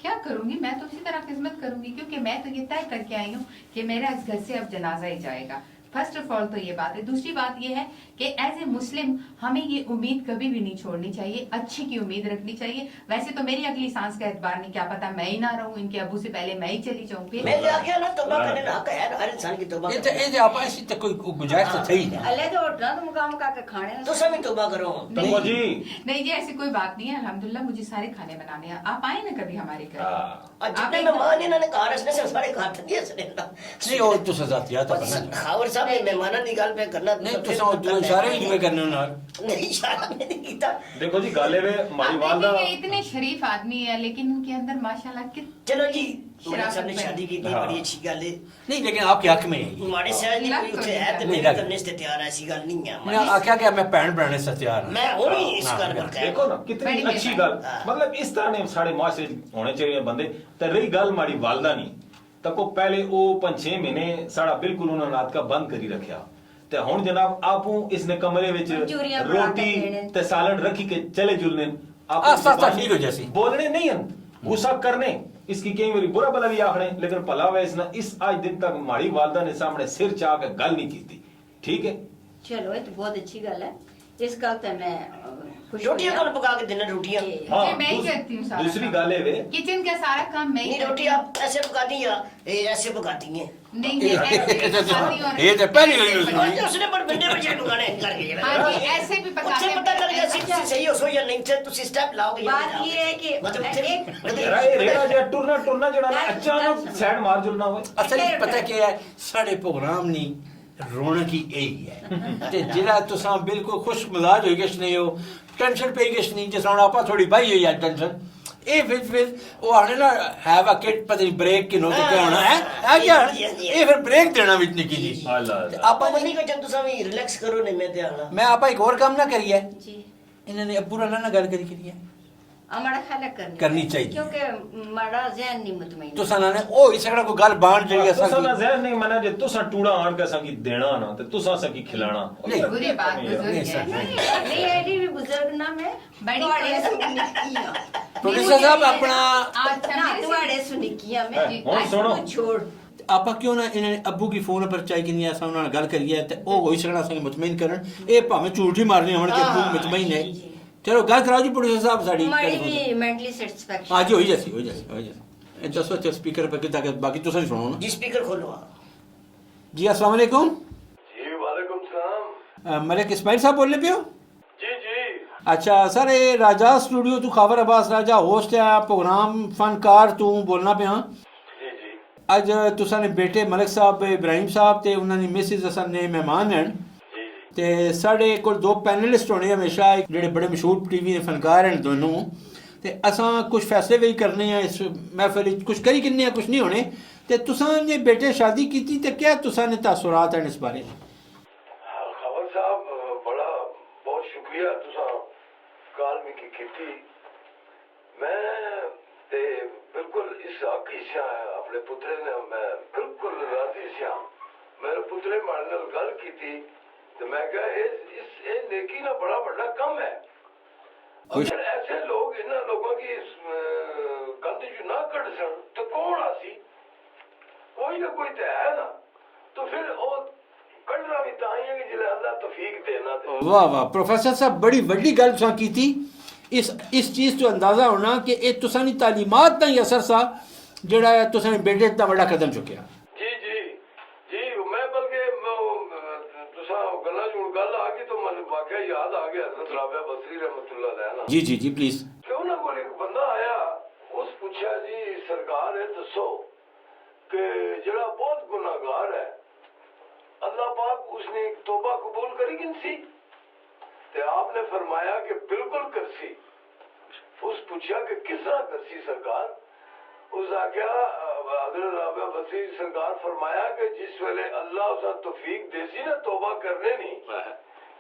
क्या करूंगी मैं तो उसी तरह खिदमत करूंगी, क्योंकि मैं तो ये तय करके आई हूँ कि मेरा इस घर से अब जनाजा ही जाएगा। फर्स्ट ऑफ ऑल तो ये बात है। दूसरी बात ये है कि एज ए मुस्लिम हमें ये उम्मीद कभी भी नहीं छोड़नी चाहिए, अच्छी की उम्मीद रखनी चाहिए। वैसे तो मेरी अगली सांस का एतबार नहीं, क्या पता मैं ही ना रहूं, इनके अबू से पहले मैं ही चली जाऊं। फिर मैं आखिया ना तौबा करने ना हक है हर इंसान की तौबा। ये आप ऐसी तक कोई गुंजाइश तो थी नहीं। अल्लाह तो उठना तो मुकाम का खाने तो सभी तौबा करो। नहीं जी ऐसी कोई बात नहीं है, अल्हम्दुलिल्लाह मुझे सारे खाने बनाने हैं। आप आए ना कभी हमारे घर। जितने मेहमान इन्होंने कहा रसने से सारे खाते दिए सने नहीं और तो सजातियात अपना खावर साहब ने मेहमाना दी गल पे करना नहीं तो सारे ही में करने ना नहीं इशारा में नहीं कीता। देखो जी गाले में हमारी वालदा इतने शरीफ आदमी है लेकिन उनके अंदर माशाल्लाह चलो जी साहब ने शादी की थी, बड़ी अच्छी गल है। नहीं लेकिन आपके हक में है हमारे शहर नहीं कोई उठे है तो मैं करने से तैयार है, ऐसी गल नहीं है। मैं आख्या क्या मैं पैन बनाने से तैयार हूं। मैं हूं ही इस गल पर देखो ना कितनी अच्छी गल, मतलब इस तरह ने सारे माशरे होने चाहिए बंदे। ते रही गल हमारी वालदा नहीं तको पहले वो 5-6 महीने साड़ा बिल्कुल उन्होंने रात का बंद करी रखा ते हुन जनाब आपू इसने कमरे विच रोटी ते सालन रखी के चले जुलने आप ठीक हो जैसी बोलने नहीं हन गुस्सा करने इसकी कई बारी बुरा भला भी आखने, लेकिन भला वैस ना इस आज दिन तक हमारी वालदा ने सामने सिर चाह के गल नहीं की थी। ठीक है चलो ये तो बहुत अच्छी गल है। इस गल पे मैं रोटियां कौन पका के देना रोटियां? हाँ, मैं ही करती हूँ सारा। दूसरी गल है वे किचन का सारा काम मैं ही नहीं रोटी आप ऐसे पकाती हैं ऐसे पकाती हैं? नहीं ये तो पहली गल उसने पर बंदे बच्चे पकाने करके हां जी ऐसे भी पका के पता लग गया सिर्फ सही हो सो या नहीं थे तो स्टेप लाओगे। बात ये है कि मतलब ये रेड़ा जे टुरना जड़ा ना अचानक साइड मार जुलना होए। असल पता क्या है साढ़े प्रोग्राम नहीं रौनक ही यही है ते जिला तुसा बिल्कुल खुश मिजाज हो गए नहीं हो टेंशन पे गए नहीं जिस आपा थोड़ी भाई हुई है टेंशन ए फिर वो आने ना हैव अ किड पता नहीं ब्रेक कि नो तो क्या होना है क्या ए फिर ब्रेक देना विच निकी जी आपा मनी को जब तुसा भी रिलैक्स करो नहीं मैं ते आना मैं आपा एक और काम ना करिए जी इन्होंने अब्बू राना ना गल करी है हमारा ख्याल करनी चाहिए क्योंकि माड़ा ज़हन नहीं मुतमईन तो सना ने ओ इसड़ा को गल बांट जड़ी असा तो सना ज़हन नहीं मना जे तुसा टूड़ा आन के संगी देना ना ते तुसा सकी खिलाना नहीं बुरी बात बुजुर्ग है नहीं एडी भी बुजुर्ग ना मैं बड़ी सुनिकिया प्रोड्यूसर साहब अपना ना तुम्हारे सुनिकिया में हुन सुनो छोड़ आपा क्यों ना इन्होंने अब्बू की फोन पर चाहे कि नहीं ऐसा उन्होंने गल करी है ते ओ होई सकना संग मुतमईन करन ए भाਵੇਂ झूठी मारनी होण के अब्बू मुतमईन है। चलो गल कराओ जी प्रोड्यूसर साहब साड़ी हमारी मेंटली सेटिस्फैक्शन हां जी हो जैसी दसो ते स्पीकर पे किता बाकी तुसा ही सुनो ना जी स्पीकर खोलो जी अस्सलाम वालेकुम जी वालेकुम सलाम मलिक इस्माइल साहब बोल रहे पियो जी जी अच्छा सर ये राजा स्टूडियो तू खावर अब्बास राजा होस्ट है प्रोग्राम फनकार तू बोलना पे हाँ जी जी ਅੱਜ ਤੁਸਾਂ ਨੇ ਬੇਟੇ ਮਲਕ ਸਾਹਿਬ ਇਬਰਾਹਿਮ ਸਾਹਿਬ ਤੇ ਉਹਨਾਂ ਦੀ ਮਿਸਿਸ ਅਸਾਂ ਨੇ ਮਹਿਮਾਨ ਹਨ ਤੇ ਸਾਡੇ ਕੋਲ ਦੋ ਪੈਨਲਿਸਟ ਹੋਣੇ ਹਮੇਸ਼ਾ ਜਿਹੜੇ ਬੜੇ ਮਸ਼ਹੂਰ ਟੀਵੀ ਦੇ ਫਨਕਾਰ ਹਨ ਦੋਨੋਂ ਤੇ ਅਸਾਂ ਕੁਝ ਫੈਸਲੇ ਵੀ ਕਰਨੇ ਆ ਇਸ महफिल ਵਿੱਚ ਕੁਝ ਕਰੀ ਕਿੰਨੇ ਆ ਕੁਝ ਨਹੀਂ ਹੋਣੇ ਤੇ ਤੁਸਾਂ ਨੇ ਬੇਟੇ शादी ਕੀਤੀ ਤੇ ਕਿਆ ਤੁਸਾਂ ਨੇ ਤਾਸੁਰਾਤ ਹਨ ਇਸ ਬਾਰੇ खबर साहब बड़ा बहुत शुक्रिया तुसा काल में की मैं ते बिल्कुल इस आकी से अपने पुत्रे ने मैं बिल्कुल राजी से मेरे पुत्रे मारे नाल गल की तो मैं कहा इस नेकी ना बड़ा बड़ा कम है अगर ऐसे लोग इन लोगों की गंद जो ना कट सन तो कौन आसी कोई ना कोई तो है ना तो फिर वो कटना भी ताई है कि जिले अल्लाह तौफीक देना दे वाह वाह प्रोफेसर साहब बड़ी वड्डी गल तुसां कीती इस चीज़ तो अंदाज़ा होना कि ਇਹ ਤੁਸਾਂ ਦੀ ਤਾਲੀਮਾਤ ਦਾ ਹੀ ਅਸਰ ਸਾ ਜਿਹੜਾ ਹੈ ਤੁਸਾਂ ਨੇ ਬੇਟੇ ਦਾ ਵੱਡਾ ਕਦਮ ਚੁੱਕਿਆ जी मैं बल्कि तुसा गल्ला जुड़ गल आ गई तो मन वाकया याद आ गया हजरत राबिया बसरी रहमतुल्लाह अलैह ना जी प्लीज क्यों ना कोई एक बंदा आया उस पूछा जी सरकार है दसो कि जड़ा बहुत गुनाहगार है अल्लाह पाक उसने तौबा कबूल करी किनसी ते आपने फरमाया कि बिल्कुल करसी उस पूछा कि किस तरह करसी सरकार उस आख्या हज़रत राबिया बसरी सरकार फरमाया कि जिस वेले अल्लाह उसे तौफीक देसी ना तौबा करने नहीं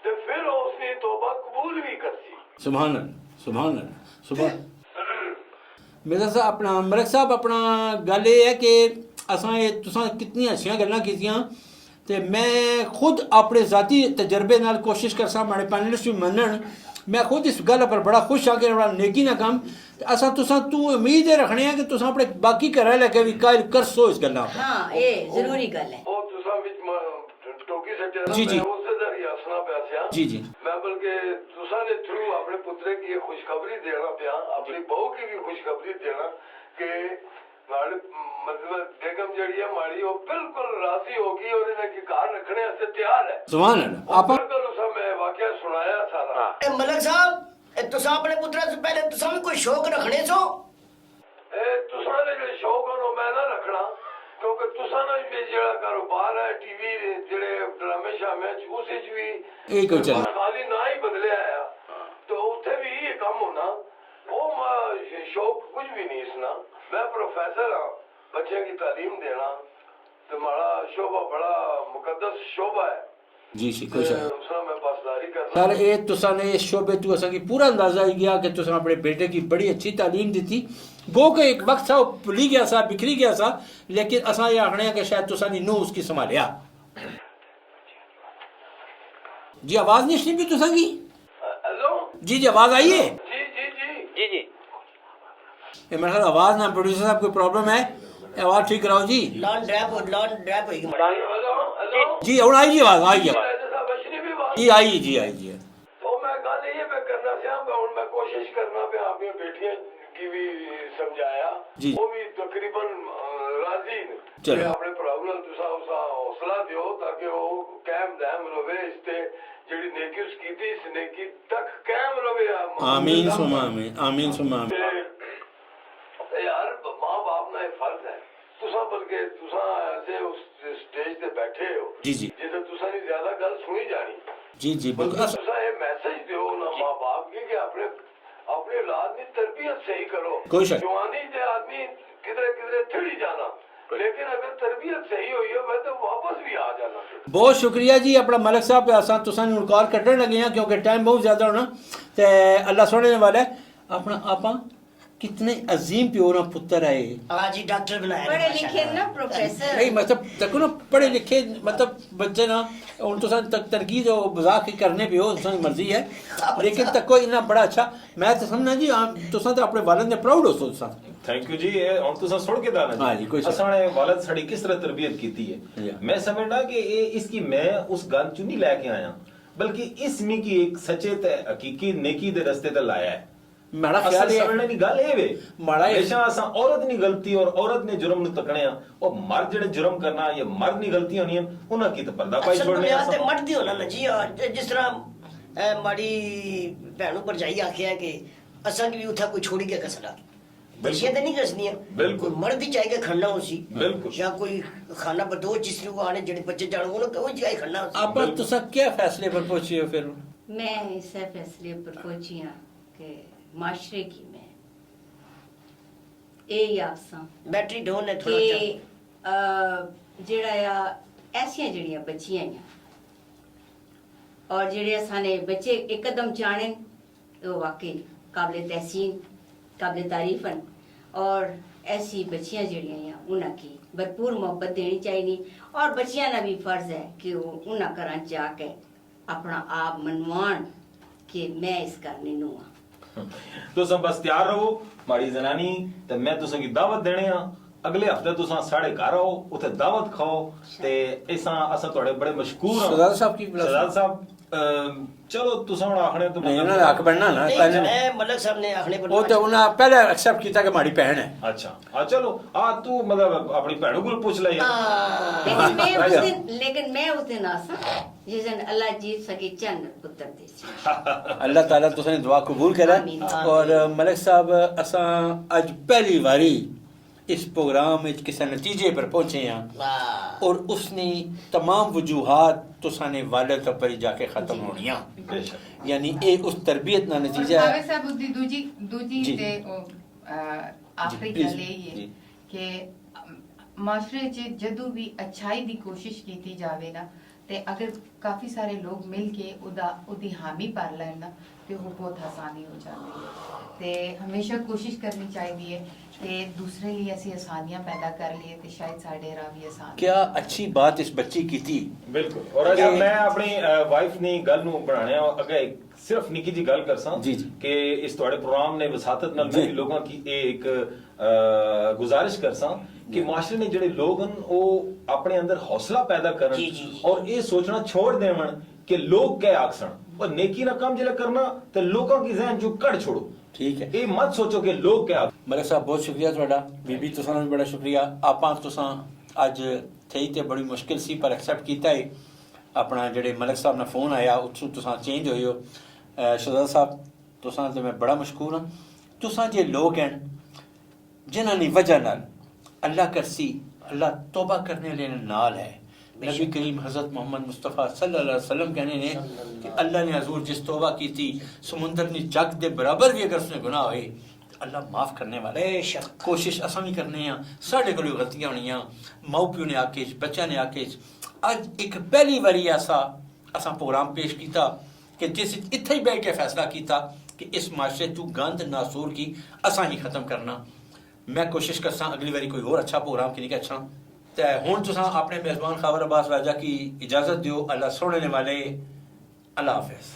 ते फिर उसने तौबा कबूल भी करसी सुभान अल्लाह मेरा साहब अपना मलक साहब अपना गल ये है कि असां ये तुसां कितनी अच्छियां गल्लां कीतियां ते मैं खुद अपने ज़ाती तजर्बे नाल कोशिश करसा माड़े पैनलिस्ट भी मनन मैं खुद इस गल पर बड़ा खुश हाँ कि बड़ा नेकी ना कम असा तुसा तू उम्मीद रखने हैं कि तुसा अपने बाकी घर लेके भी कायल कर सो इस गल्ला हाँ ये जरूरी गल है ओ तुसा विच टोकी सटे जी उससे जरिए हसना पैसा जी मैं बल्कि तुसा ने थ्रू अपने पुत्रे की ये खुशखबरी देना पिया अपनी बहू की भी खुशखबरी देना कि मतलब बेगम जड़ी है माड़ी वो बिल्कुल राजी होगी और इन्हें की कार रखने से तैयार है सुभान अल्लाह आप बिल्कुल उस मैं वाकया सुनाया सारा ए मलक साहब तुसा अपने पुत्रा से पहले तुसा भी कोई शौक रखने सो तुसा ने जो शौक है मैं ना रखना क्योंकि तुसा ना भी जेड़ा कारोबार है टीवी जेड़े ड्रामे शामे उस भी एक चल खाली ना ही बदले आया तो उथे भी ये काम होना वो शौक कुछ भी नहीं इसना मैं प्रोफेसर हाँ बच्चे की तालीम देना तुम्हारा शोभा बड़ा मुकद्दस शोभा है जी कोई उसना मैं पासदारी करना सर ये तुसा ने इस शोबे तू असा की पूरा अंदाजा ही गया कि तुसा अपने बेटे की बड़ी अच्छी तालीम दी थी गो के एक वक्त था वो भुली गया सा बिखरी गया सा लेकिन असा ये आखने कि शायद तुसा ने नूह उसकी संभालिया जी आवाज नहीं सुनी भी तुसा की हेलो जी आवाज आई है जी ये मेरे ख्याल आवाज ना प्रोड्यूसर साहब कोई प्रॉब्लम है आवाज ठीक कराओ जी लॉन ड्रैप होगी जी और आई जी आवाज आई जी तो मैं गल ये मैं करना चाहूंगा और मैं कोशिश करना पे आपकी बेटियां की भी समझाया वो भी तकरीबन राजी ने चलो अपने प्रॉब्लम तुसा उसा हौसला दियो ताकि वो कायम दायम रहे इसते जेडी नेकी उस कीती इस नेकी तक कायम रहे आमीन सुमा आमीन यार माँ बाप ना फर्ज है तुसा बल्कि तुसा ऐसे उस स्टेज पे बैठे हो जी जिसे तुसा ने ज्यादा गल सुनी जानी जी बिल्कुल तुसा ये मैसेज दो ना माँ बाप की कि अपने औलाद की तरबियत सही करो कोई शक जवानी से आदमी किधरे थिड़ी जाना लेकिन अगर तरबियत सही हुई है वह तो वापस भी आ जाना बहुत शुक्रिया जी अपना मलक साहब असा तुसा ने कॉल कटने लगे हैं क्योंकि टाइम बहुत ज्यादा होना ते अल्लाह सुनने वाला है अपना आपा कितने अजीम प्योर पुत्र है आज ही डॉक्टर बनाया पढ़े लिखे ना प्रोफेसर नहीं मतलब देखो ना पढ़े लिखे मतलब बच्चे ना उन तो तक तरकीज और मजाक करने पे हो तुसानी मर्जी है लेकिन तक कोई इतना बड़ा अच्छा मैं तो समझना जी तुसा तो अपने वालिद ने प्राउड हो तुसा थैंक यू जी और तुसा सुन के दाना हां जी कोई असाने वालिद साडी किस तरह तरबियत कीती है मैं समझना कि ये इसकी मैं उस गल चु नहीं लेके आया बल्कि इसमें की एक सच्चे ते हकीकी नेकी दे रास्ते ते लाया है माड़ा ख्याल है समझने की गल है वे माड़ा हमेशा असा औरत नी गलती और औरत ने जुर्म नु तकने और मर्द जेड़े जुर्म करना या मर्द नी गलती होनी उन्हां की तो पर्दा पाई छोड़ने ते मर्द दी होना ना जी जिस तरह माड़ी भैणों पर जाई आखिया कि असा की भी उठा कोई छोड़ी के कसला बच्चियां तो नहीं कसनियां बिल्कुल मर्द ही चाहे खड़ना उसी बिल्कुल या कोई खाना बदो जिस को आने जेडे बच्चे जान वो चाहे खड़ना आप तुसा क्या फैसले पर पहुंचे हो फिर? मैं इस फैसले पर पहुंची हाँ कि माशरे की मैं ये आखसा बैटरी डाउन है थोड़ा कि जेड़ा ऐसियां जड़ियां बच्चियां और जेड़े साने बच्चे एक कदम चाहने वो वाकई काबिल तहसीन काबिल तारीफन और ऐसी बच्चियां जड़ियां उन्हें भरपूर मोहब्बत देनी चाहिए और बच्चियां ना भी फर्ज है कि वो उन्हें घर जाके अपना आप मनवान कि मैं इस घर नहीं नुआ। तो सब बस तैयार रहो माड़ी जनानी ते मैं तुसा की दावत देने आ अगले हफ्ते तुसा साढ़े घर आओ उथे दावत खाओ ते ऐसा असा थोड़े बड़े मशहूर सरदार साहब की सरदार साहब चलो तुसा हुन आखने तो नहीं उन्होंने हक बनना ना पहले मैं मलक साहब ने आखने पर वो तो उन्हें पहले एक्सेप्ट किया कि हमारी बहन है। अच्छा चलो तू मतलब अपनी भैनों को पूछ ले लेकिन मैं उस दिन आसा जिस दिन अल्लाह जीत सके चंद पुत्र दे अल्लाह ताला तुसां दुआ कबूल करे। और मलिक साहब असा अज पहली बारी इस प्रोग्राम में किसी नतीजे पर पहुंचे हैं और उसने तमाम वजूहात तुसा ने वालिद पर जाके खत्म होनियां यानी एक उस तरबियत ना नतीजा है। साहब दूजी दूजी ते आखिरी गल ये कि माशरे च जदों भी अच्छाई दी कोशिश की जावे ना ते अगर काफी सारे लोग मिल के उदी हामी भर लैन ना तो वो बहुत आसानी हो जाती है। ते हमेशा कोशिश करनी चाहिए कि दूसरे लिए ऐसी आसानियां पैदा कर लिए तो शायद साढ़े राह भी आसान। क्या अच्छी बात इस बच्ची की थी। बिल्कुल और अगर मैं अपनी वाइफ ने गल नू बनाने अगर सिर्फ निकी जी गल करसा कि इस तोड़े प्रोग्राम ने वसातत नाल मैं लोगों की एक गुजारिश करसा कि माशरे में जेडे लोग हैं वो अपने अंदर हौसला पैदा करन और ये सोचना छोड़ देवन कि लोग क्या आखसन और नेकी ना काम जिला करना तो लोगों की जहन जो कड़ छोड़ो। ठीक है ये मत सोचो कि लोग क्या। मलिक साहब बहुत शुक्रिया थोड़ा बीबी तुसा भी बड़ा शुक्रिया आपा तुसा अज थी तो बड़ी मुश्किल सी पर एक्सेप्ट किया है अपना जेडे मलिक साहब ने फोन आया उत्थों तुसा चेंज होए हो। शहजाद साहब तुसा तो मैं बड़ा मशकूर हाँ तुसा जे लोग हैं जिन्होंने वजह नाल अल्लाह करसी अल्लाह तौबा करने वाले नाल है। नबी करीम हज़रत मोहम्मद मुस्तफ़ा सल्लल्लाहु अलैहि वसल्लम कहने ने कि अल्लाह ने हजूर जिस तौबा की थी समुंदर ने जग दे बराबर भी अगर उसने गुनाह होए अल्लाह माफ़ करने वाला है। कोशिश असा भी करने हैं साढ़े को गलतियां होनियां माऊ प्यो ने आके बच्चा ने आके अज एक पहली बारी ऐसा असा प्रोग्राम पेश किया कि जिस इत्थे ही बैठ के फैसला किया कि इस माशरे तू गंद नासूर की असा ही खत्म करना। मैं कोशिश करसा अगली बारी कोई और अच्छा प्रोग्राम की नहीं अच्छा तो हुण तुसां अपने मेज़बान खावर अब्बास राजा की इजाज़त दियो। अल्लाह सुनने वाले अल्लाह हाफ़िज़।